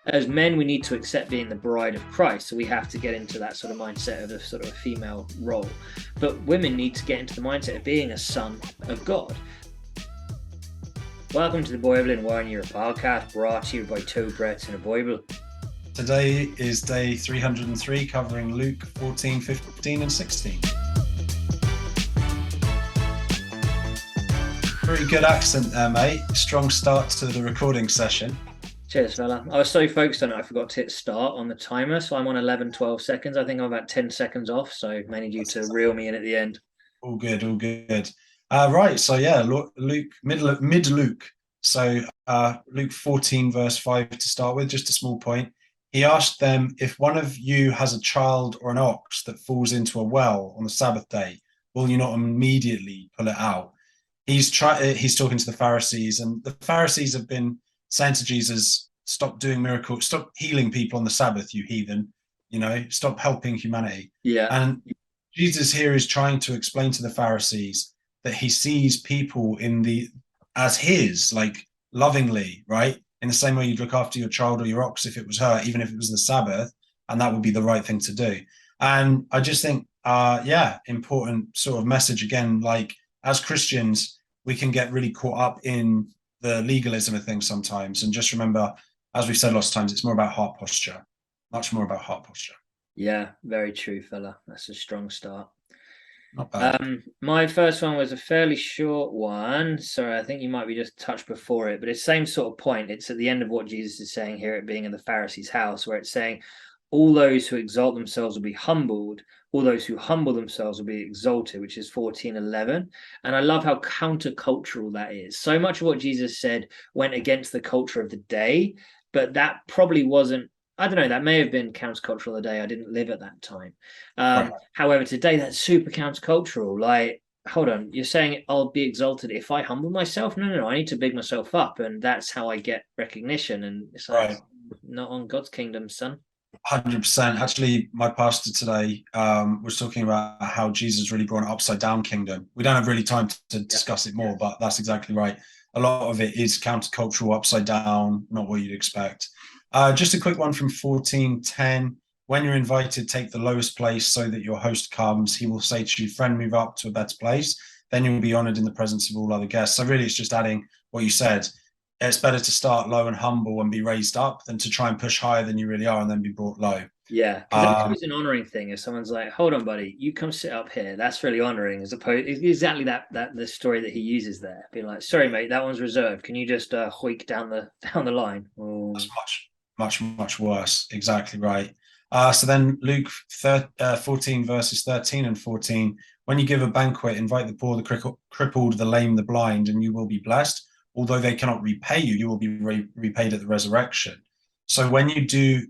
as men, we need to accept being the bride of Christ. So we have to get into that sort of mindset of a sort of a female role. But women need to get into the mindset of being a son of God. Welcome to the Bible in 1 Year podcast, brought to you by two Brits and a Bible. Today is day 303, covering Luke 14, 15 and 16. Pretty good accent there, mate. Strong start to the recording session. Cheers, fella. I was so focused on it, I forgot to hit start on the timer. So I'm on 11, 12 seconds. I think I'm about 10 seconds off. So may need you to reel me in at the end. All good, all good. Right, so yeah, Luke, mid-Luke. So Luke 14, verse 5 to start with, just a small point. He asked them, if one of you has a child or an ox that falls into a well on the Sabbath day, will you not immediately pull it out? He's talking to the Pharisees, and the Pharisees have been saying to Jesus, stop doing miracles, stop healing people on the Sabbath, you heathen, stop helping humanity. Yeah. And Jesus here is trying to explain to the Pharisees that he sees people as his, like lovingly, right? In the same way you'd look after your child or your ox if it was her, even if it was the Sabbath, and that would be the right thing to do. And I just think, important sort of message again, like as Christians, we can get really caught up in the legalism of things sometimes. And just remember, as we've said lots of times, it's more about heart posture, much more about heart posture. Yeah, very true, fella. That's a strong start. Not bad. My first one was a fairly short one. Sorry, I think you might be just touched before it, but it's same sort of point. It's at the end of what Jesus is saying here, it being in the Pharisees' house, where it's saying, all those who exalt themselves will be humbled, all those who humble themselves will be exalted, which is 14:11. And I love how countercultural that is. So much of what Jesus said went against the culture of the day, but that probably wasn't, I don't know, that may have been countercultural the day. I didn't live at that time. Right. However, today that's super countercultural. Like, hold on, you're saying I'll be exalted if I humble myself? No, I need to big myself up, and that's how I get recognition. And it's like, Right. not on God's kingdom, son. 100%. Actually, my pastor today was talking about how Jesus really brought an upside down kingdom. We don't have really time to discuss it more, but that's exactly right. A lot of it is countercultural, upside down, not what you'd expect. Just a quick one from 14:10. When you're invited, take the lowest place so that your host comes. He will say to you, friend, move up to a better place. Then you'll be honored in the presence of all other guests. So really, it's just adding what you said. It's better to start low and humble and be raised up than to try and push higher than you really are and then be brought low. Yeah, because that's always an honoring thing. If someone's like, "Hold on, buddy, you come sit up here," that's really honoring. As opposed, exactly that the story that he uses there, being like, "Sorry, mate, that one's reserved. Can you just hoik down the line?" Oh. That's much worse. Exactly right. So then Luke 14 verses 13 and 14. When you give a banquet, invite the poor, the crippled, the lame, the blind, and you will be blessed. Although they cannot repay you, you will be repaid at the resurrection. So when you do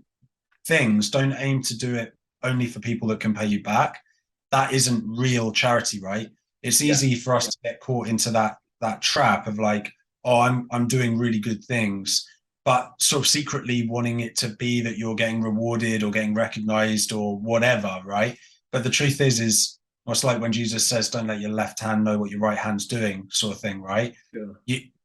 things, don't aim to do it only for people that can pay you back. That isn't real charity, right? It's easy for us to get caught into that trap of like, oh, I'm doing really good things, but sort of secretly wanting it to be that you're getting rewarded or getting recognized or whatever, right? But the truth is well, it's like when Jesus says, don't let your left hand know what your right hand's doing, sort of thing, right? Sure.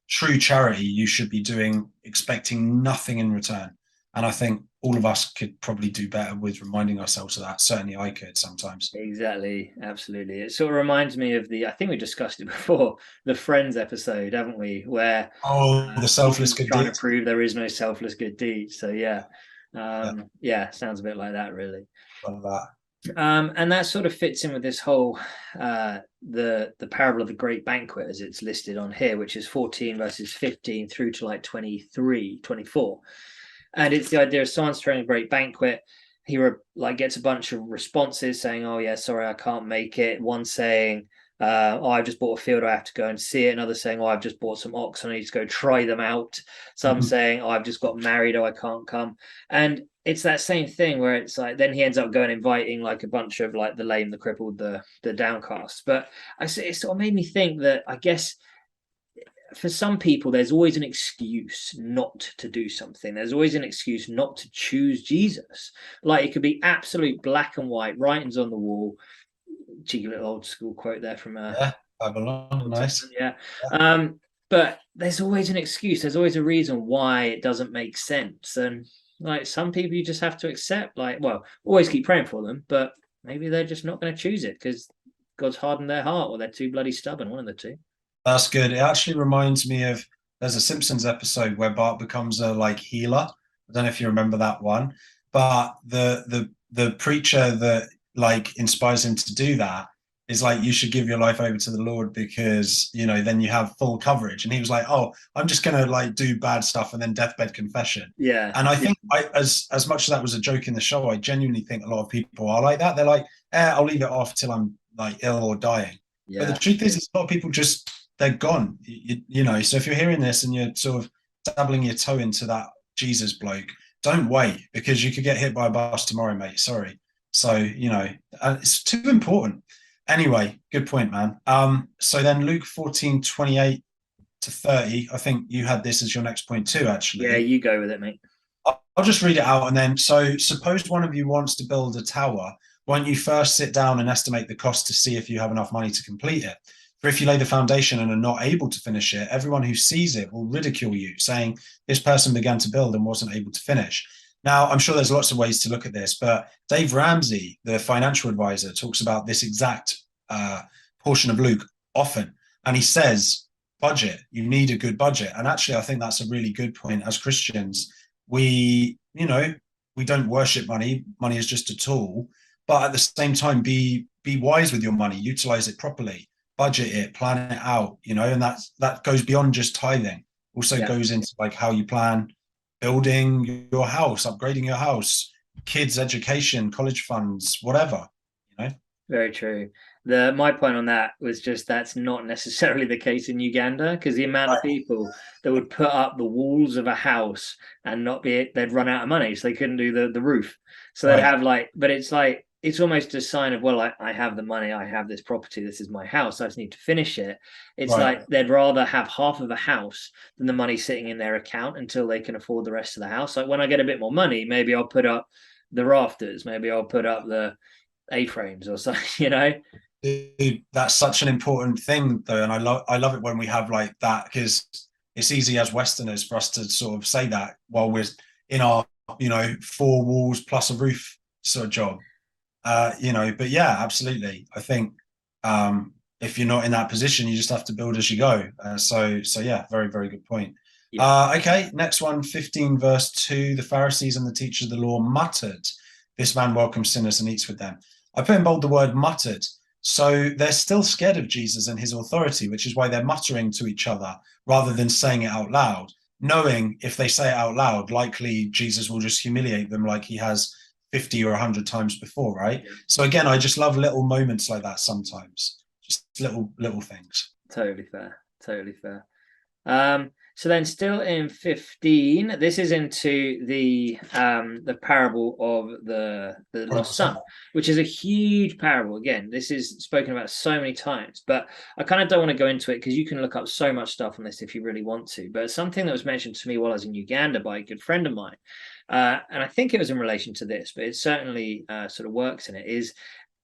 True charity, you should be doing expecting nothing in return. And I think all of us could probably do better with reminding ourselves of that. Certainly I could sometimes. Exactly. Absolutely. It sort of reminds me of I think we discussed it before, the Friends episode, haven't we? Where the selfless good trying deeds. to prove there is no selfless good deeds. So sounds a bit like that, really. And that sort of fits in with this whole the parable of the great banquet as it's listed on here, which is 14 verses 15 through to like 23, 24. And it's the idea of someone's throwing a great banquet. He gets a bunch of responses saying, "Oh yeah, sorry, I can't make it." One saying, "Oh, I've just bought a field, I have to go and see it." Another saying, "Oh, I've just bought some oxen, I need to go try them out." Some saying, "Oh, I've just got married, oh, I can't come." And it's that same thing where it's like, then he ends up going inviting like a bunch of like the lame, the crippled, the downcast. But it sort of made me think that I guess for some people, there's always an excuse not to do something. There's always an excuse not to choose Jesus. Like it could be absolute black and white, writings on the wall. Cheeky little old school quote there from Babylon, nice. Yeah. But there's always an excuse. There's always a reason why it doesn't make sense. And Like some people you just have to accept, like, well, always keep praying for them, but maybe they're just not going to choose it because God's hardened their heart, or they're too bloody stubborn, one of the two. That's good. It actually reminds me of, there's a Simpsons episode where Bart becomes a like healer. I don't know if you remember that one, but the preacher that like inspires him to do that is like, you should give your life over to the Lord because, you know, then you have full coverage. And he was like, oh, I'm just gonna like do bad stuff and then deathbed confession. Yeah. And I think as much as that was a joke in the show, I genuinely think a lot of people are like that. They're like, I'll leave it off till I'm like ill or dying. But the Yeah. truth is, a lot of people just, they're gone. You know, so if you're hearing this and you're sort of dabbling your toe into that Jesus bloke, don't wait, because you could get hit by a bus tomorrow, mate. Sorry. So, you know, it's too important. Anyway, good point, man. So then Luke 14:28 to 30, I think you had this as your next point too, actually. Yeah, you go with it, mate. I'll just read it out and then, so suppose one of you wants to build a tower. Why don't you first sit down and estimate the cost to see if you have enough money to complete it? For if you lay the foundation and are not able to finish it, everyone who sees it will ridicule you, saying, this person began to build and wasn't able to finish. Now, I'm sure there's lots of ways to look at this, but Dave Ramsey, the financial advisor, talks about this exact portion of Luke often. And he says, budget, you need a good budget. And actually, I think that's a really good point. As Christians, we don't worship money. Money is just a tool. But at the same time, be wise with your money, utilize it properly, budget it, plan it out, and that goes beyond just tithing. Also goes into like how you plan building your house, upgrading your house, kids' education, college funds, whatever. Very true. My point on that was just that's not necessarily the case in Uganda, because the amount of people that would put up the walls of a house and they'd run out of money, so they couldn't do the roof. So they'd have but it's almost a sign of, well, I have the money, I have this property, this is my house, I just need to finish it. It's like they'd rather have half of a house than the money sitting in their account until they can afford the rest of the house. Like when I get a bit more money, maybe I'll put up the rafters, maybe I'll put up the A-frames or something, Dude, that's such an important thing though, and I love it when we have like that, because it's easy as Westerners for us to sort of say that while we're in our 4 walls plus a roof sort of job. But yeah, absolutely. I think if you're not in that position, you just have to build as you go. So yeah, very, very good point. Okay, next one, 15 verse 2. The Pharisees and the teachers of the law muttered, this man welcomes sinners and eats with them. I put in bold the word muttered. So they're still scared of Jesus and his authority, which is why they're muttering to each other rather than saying it out loud, knowing if they say it out loud, likely Jesus will just humiliate them like he has 50 or 100 times before, right? Yeah. So again, I just love little moments like that sometimes, just little things. Totally fair. So then still in 15, this is into the parable of the lost son, which is a huge parable. Again, this is spoken about so many times, but I kind of don't want to go into it because you can look up so much stuff on this if you really want to. But something that was mentioned to me while I was in Uganda by a good friend of mine, and I think it was in relation to this, but it certainly sort of works in it, is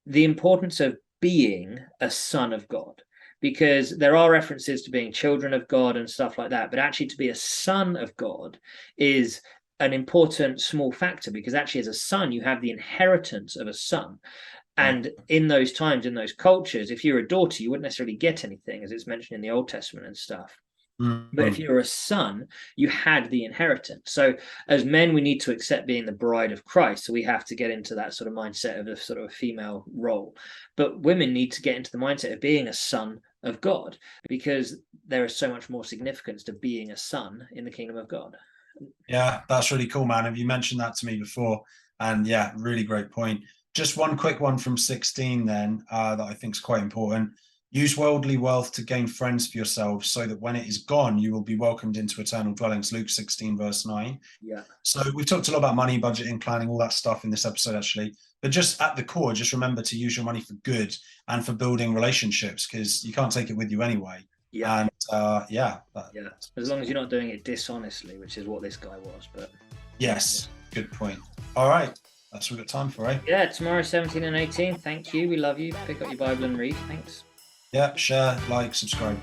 the importance of being a son of God. Because there are references to being children of God and stuff like that, but actually to be a son of God is an important small factor, because actually as a son, you have the inheritance of a son. And in those times, in those cultures, if you're a daughter, you wouldn't necessarily get anything, as it's mentioned in the Old Testament and stuff. But if you're a son, you had the inheritance. So as men, we need to accept being the bride of Christ. So we have to get into that sort of mindset of a sort of a female role. But women need to get into the mindset of being a son of God, because there is so much more significance to being a son in the kingdom of God. Yeah, that's really cool, man. Have you mentioned that to me before? And yeah, really great point. Just one quick one from 16 then that I think is quite important. Use worldly wealth to gain friends for yourselves, so that when it is gone, you will be welcomed into eternal dwellings. Luke 16, verse 9. Yeah. So we've talked a lot about money, budgeting, planning, all that stuff in this episode, actually. But just at the core, just remember to use your money for good and for building relationships, because you can't take it with you anyway. Yeah. And as long as you're not doing it dishonestly, which is what this guy was. But yes, good point. All right. That's what we've got time for, right? Yeah, tomorrow, 17 and 18. Thank you. We love you. Pick up your Bible and read. Thanks. Yeah, share, like, subscribe.